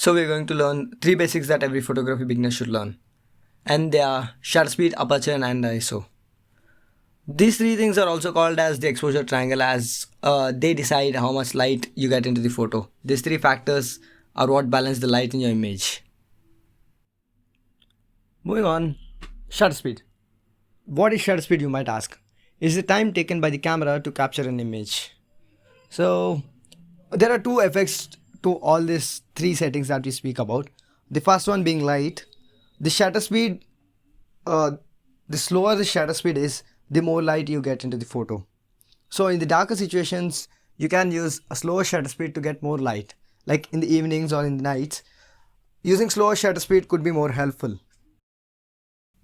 So we're going to learn three basics that every photography beginner should learn. And they are shutter speed, aperture and ISO. These three things are also called as the exposure triangle as they decide how much light you get into the photo. These three factors are what balance the light in your image. Moving on, shutter speed. What is shutter speed, you might ask? Is the time taken by the camera to capture an image. So there are two effects to all these three settings that we speak about. The first one being light. The shutter speed, the slower the shutter speed is, the more light you get into the photo. So in the darker situations, you can use a slower shutter speed to get more light. Like in the evenings or in the nights, using slower shutter speed could be more helpful.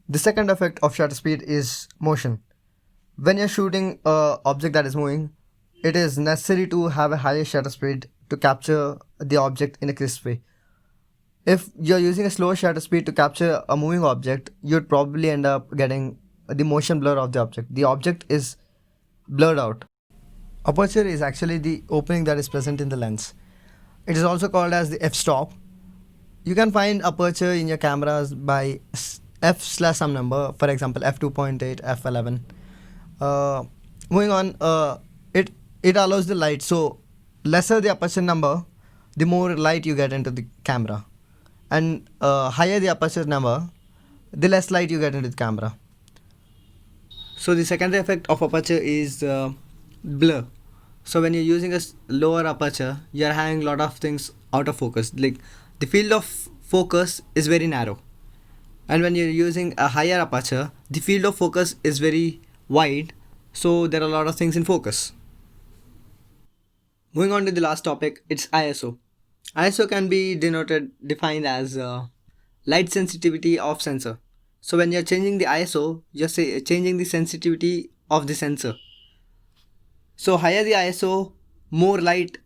The second effect of shutter speed is motion. When you're shooting an object that is moving, it is necessary to have a higher shutter speed to capture the object in a crisp way. If you're using a slower shutter speed to capture a moving object, you'd probably end up getting the motion blur of the object. The object is blurred out. Aperture is actually the opening that is present in the lens. It is also called as the f-stop. You can find aperture in your cameras by f slash some number, for example f2.8, f11. Moving on, it allows the light. So lesser the aperture number, the more light you get into the camera, and higher the aperture number, the less light you get into the camera. So the secondary effect of aperture is blur. So when you're using a lower aperture, you're having a lot of things out of focus. Like the field of focus is very narrow, and when you're using a higher aperture, the field of focus is very wide. So there are a lot of things in focus. Moving on to the last topic, it's ISO. ISO can be defined as light sensitivity of sensor. So when you're changing the ISO, you're changing the sensitivity of the sensor. So higher the ISO, more light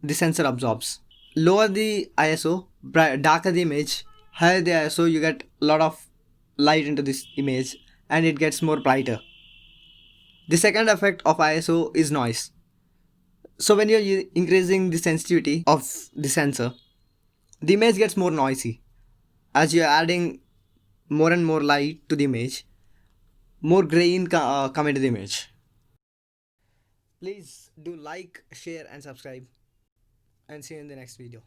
the sensor absorbs. Lower the ISO, darker the image. Higher the ISO, you get a lot of light into this image and it gets more brighter. The second effect of ISO is noise. So when you're increasing the sensitivity of the sensor, the image gets more noisy. As you're adding more and more light to the image, more grain come into the image. Please do like, share and subscribe, and see you in the next video.